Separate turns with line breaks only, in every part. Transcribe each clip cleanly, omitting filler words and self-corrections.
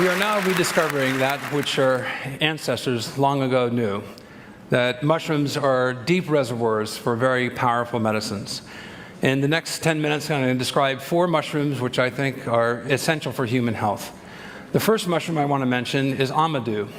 We are now rediscovering that which our ancestors long ago knew, that mushrooms are deep reservoirs for very powerful medicines. In the next 10 minutes, I'm going to describe 4 mushrooms which I think are essential for human health. The first mushroom I want to mention is amadou.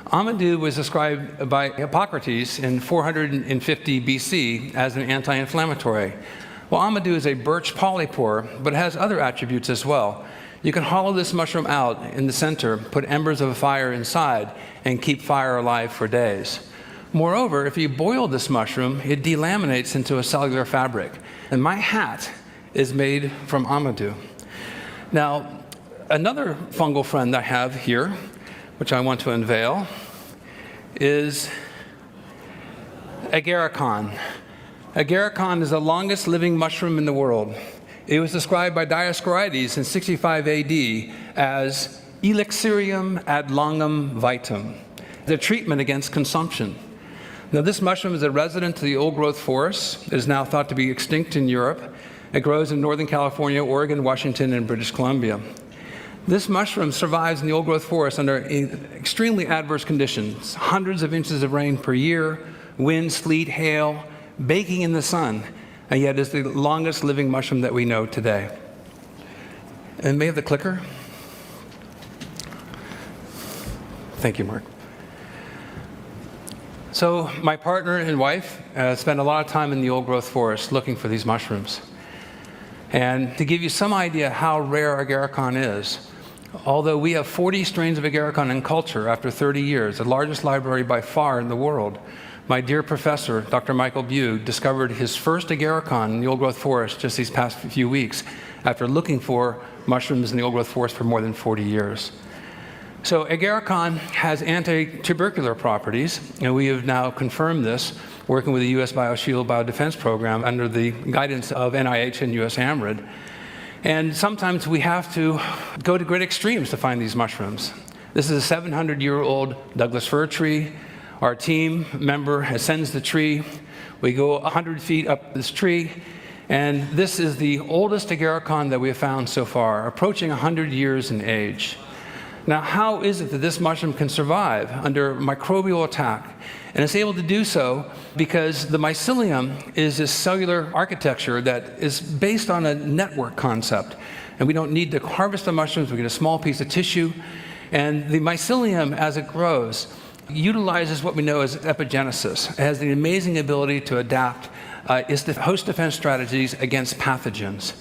Amadou was described by Hippocrates in 450 BC as an anti-inflammatory. Well, amadou is a birch polypore, but it has other attributes as well. You can hollow this mushroom out in the center, put embers of a fire inside, and keep fire alive for days. Moreover, if you boil this mushroom, it delaminates into a cellular fabric. And my hat is made from amadou. Now, another fungal friend I have here, which I want to unveil, is agarikon. Agarikon is the longest living mushroom in the world. It was described by Dioscorides in 65 AD as elixirium ad longum vitam, the treatment against consumption. Now, this mushroom is a resident of the old-growth forest. It is now thought to be extinct in Europe. It grows in Northern California, Oregon, Washington, and British Columbia. This mushroom survives in the old-growth forest under extremely adverse conditions, hundreds of inches of rain per year, wind, sleet, hail, baking in the sun, and yet is the longest living mushroom that we know today. And may I have the clicker? Thank you, Mark. So my partner and wife spent a lot of time in the old-growth forest looking for these mushrooms. And to give you some idea how rare agarikon is, although we have 40 strains of agarikon in culture after 30 years, the largest library by far in the world, my dear professor, Dr. Michael Bugh, discovered his first agarikon in the old-growth forest just these past few weeks after looking for mushrooms in the old-growth forest for more than 40 years. So agarikon has anti-tubercular properties, and we have now confirmed this working with the U.S. BioShield Biodefense Program under the guidance of NIH and U.S. AMRID. And sometimes we have to go to great extremes to find these mushrooms. This is a 700-year-old Douglas fir tree. Our team member ascends the tree. We go 100 feet up this tree, and this is the oldest agarikon that we have found so far, approaching 100 years in age. Now, how is it that this mushroom can survive under microbial attack? And it's able to do so because the mycelium is this cellular architecture that is based on a network concept. And we don't need to harvest the mushrooms. We get a small piece of tissue. And the mycelium, as it grows, utilizes what we know as epigenesis. It has the amazing ability to adapt its host defense strategies against pathogens.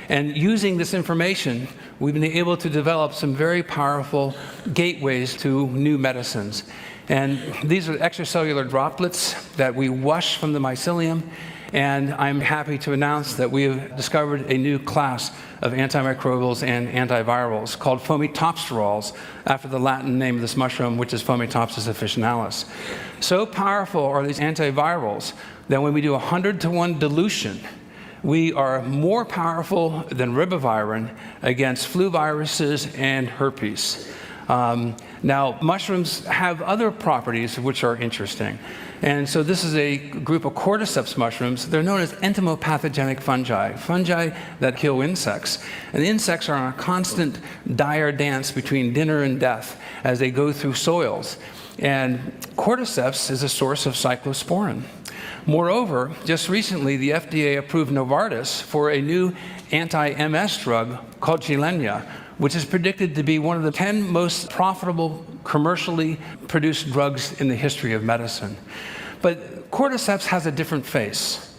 And using this information, we've been able to develop some very powerful gateways to new medicines. And these are extracellular droplets that we wash from the mycelium. And I'm happy to announce that we have discovered a new class of antimicrobials and antivirals called fomitopsterols, after the Latin name of this mushroom, which is Fomitopsis officinalis. So powerful are these antivirals that when we do 100-to-1 dilution, we are more powerful than ribavirin against flu viruses and herpes. Now, mushrooms have other properties which are interesting. And so this is a group of cordyceps mushrooms. They're known as entomopathogenic fungi, fungi that kill insects. And the insects are on a constant dire dance between dinner and death as they go through soils. And cordyceps is a source of cyclosporin. Moreover, just recently, the FDA approved Novartis for a new anti-MS drug called Gilenya, which is predicted to be one of the 10 most profitable commercially produced drugs in the history of medicine. But cordyceps has a different face.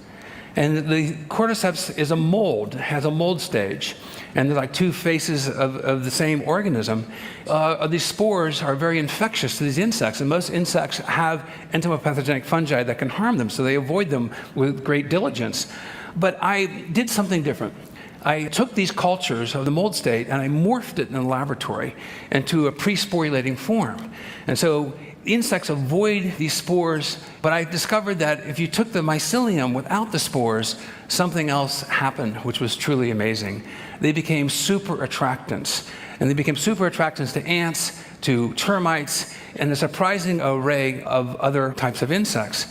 And the cordyceps is a mold, has a mold stage. And they're like two faces of the same organism. These spores are very infectious to these insects, and most insects have entomopathogenic fungi that can harm them, so they avoid them with great diligence. But I did something different. I took these cultures of the mold state and I morphed it in the laboratory into a pre-sporulating form. And so insects avoid these spores, but I discovered that if you took the mycelium without the spores, something else happened, which was truly amazing. They became super attractants. And they became super attractants to ants, to termites, and a surprising array of other types of insects.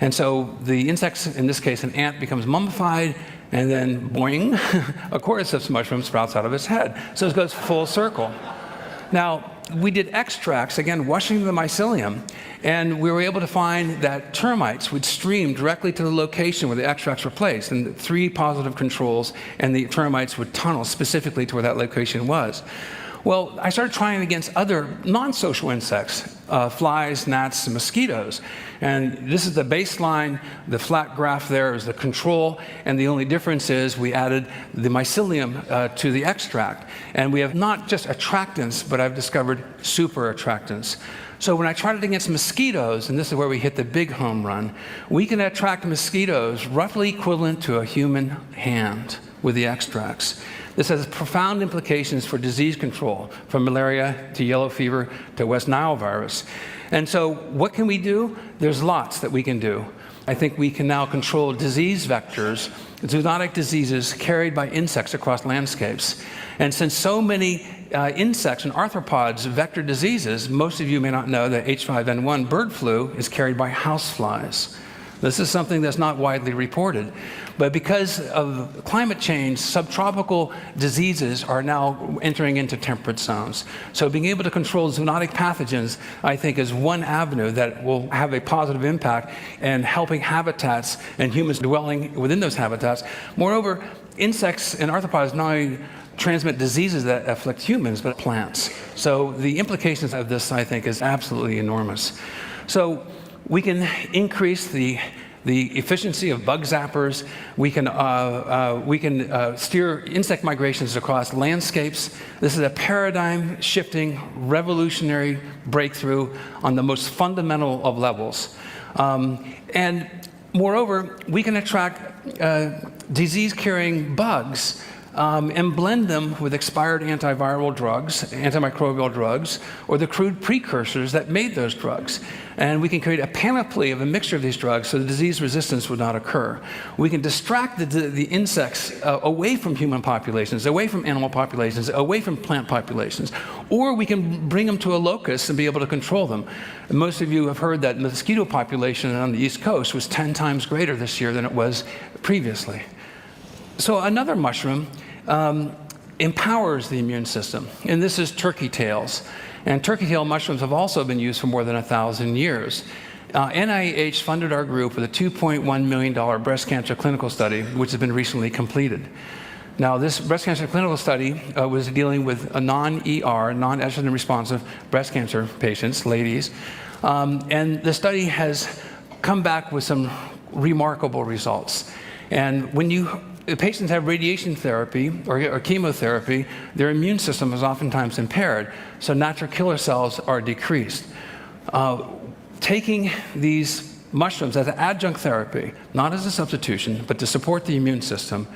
And so the insects, in this case an ant, becomes mummified, and then boing, a cordyceps mushroom sprouts out of its head. So it goes full circle. Now, we did extracts, again, washing the mycelium, and we were able to find that termites would stream directly to the location where the extracts were placed, and 3 positive controls, and the termites would tunnel specifically to where that location was. Well, I started trying against other non-social insects, flies, gnats, and mosquitoes. And this is the baseline. The flat graph there is the control, and the only difference is we added the mycelium to the extract. And we have not just attractants, but I've discovered super attractants. So when I tried it against mosquitoes, and this is where we hit the big home run, we can attract mosquitoes roughly equivalent to a human hand with the extracts. This has profound implications for disease control, from malaria to yellow fever to West Nile virus. And so what can we do? There's lots that we can do. I think we can now control disease vectors, zoonotic diseases carried by insects across landscapes. And since so many insects and arthropods vector diseases, most of you may not know that H5N1 bird flu is carried by houseflies. This is something that's not widely reported. But because of climate change, subtropical diseases are now entering into temperate zones. So being able to control zoonotic pathogens, I think, is one avenue that will have a positive impact in helping habitats and humans dwelling within those habitats. Moreover, insects and arthropods not only transmit diseases that afflict humans, but plants. So the implications of this, I think, is absolutely enormous. So we can increase the efficiency of bug zappers. We can steer insect migrations across landscapes. This is a paradigm-shifting, revolutionary breakthrough on the most fundamental of levels. And moreover, we can attract disease-carrying bugs and blend them with expired antiviral drugs, antimicrobial drugs, or the crude precursors that made those drugs. And we can create a panoply of a mixture of these drugs so the disease resistance would not occur. We can distract the insects away from human populations, away from animal populations, away from plant populations, or we can bring them to a locus and be able to control them. And most of you have heard that the mosquito population on the East Coast was 10 times greater this year than it was previously. So another mushroom empowers the immune system, and this is turkey tails. And turkey tail mushrooms have also been used for more than 1,000 years. NIH funded our group with a $2.1 million breast cancer clinical study, which has been recently completed. Now, this breast cancer clinical study was dealing with a non-ER, non-estrogen responsive breast cancer patients, ladies, and the study has come back with some remarkable results. And when the patients have radiation therapy or chemotherapy, their immune system is oftentimes impaired, so natural killer cells are decreased. Taking these mushrooms as an adjunct therapy, not as a substitution, but to support the immune system,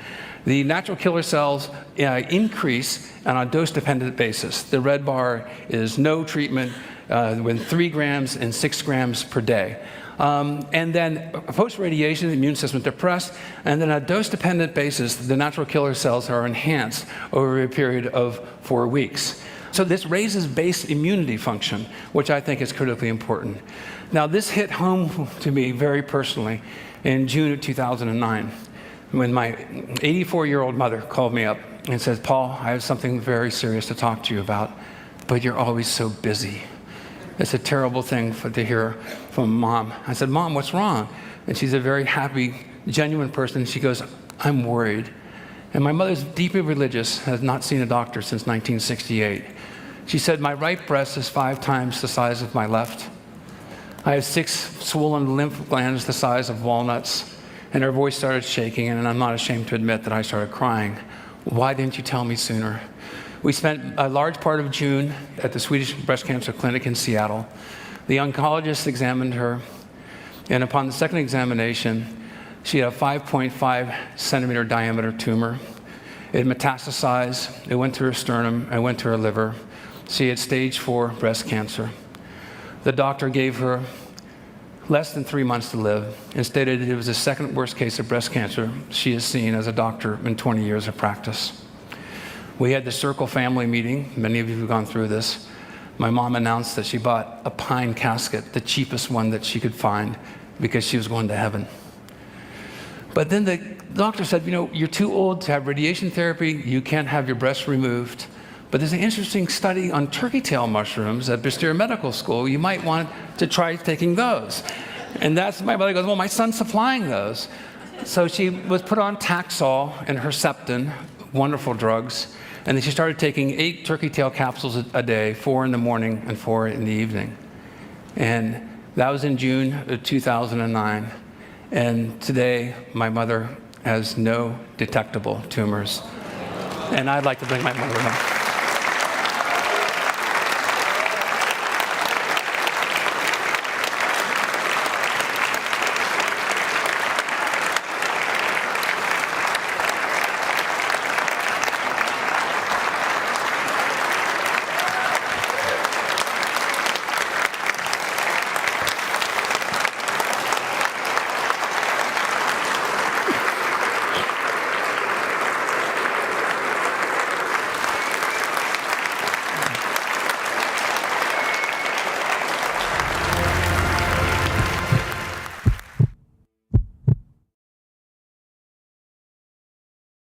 the natural killer cells increase on a dose-dependent basis. The red bar is no treatment with 3 grams and 6 grams per day. And then post-radiation, the immune system is depressed, and then on a dose-dependent basis, the natural killer cells are enhanced over a period of 4 weeks. So this raises base immunity function, which I think is critically important. Now, this hit home to me very personally in June of 2009, when my 84-year-old mother called me up and said, "Paul, I have something very serious to talk to you about, but you're always so busy." It's a terrible thing to hear from Mom. I said, "Mom, what's wrong?" And she's a very happy, genuine person. She goes, "I'm worried." And my mother's deeply religious, has not seen a doctor since 1968. She said, "My right breast is 5 times the size of my left. I have 6 swollen lymph glands the size of walnuts." And her voice started shaking, and I'm not ashamed to admit that I started crying. "Why didn't you tell me sooner?" We spent a large part of June at the Swedish Breast Cancer Clinic in Seattle. The oncologist examined her, and upon the second examination, she had a 5.5 centimeter diameter tumor. It metastasized, it went to her sternum, it went to her liver. She had stage 4 breast cancer. The doctor gave her less than 3 months to live and stated it was the second worst case of breast cancer she has seen as a doctor in 20 years of practice. We had the Circle family meeting. Many of you have gone through this. My mom announced that she bought a pine casket, the cheapest one that she could find, because she was going to heaven. But then the doctor said, "You know, you're too old to have radiation therapy. You can't have your breast removed, but there's an interesting study on turkey tail mushrooms at Bristol Medical School. You might want to try taking those. And my mother goes, well, my son's supplying those. So she was put on Taxol and Herceptin, wonderful drugs, and then she started taking 8 turkey tail capsules a day, 4 in the morning and 4 in the evening. And that was in June of 2009. And today, my mother has no detectable tumors. And I'd like to bring my mother home.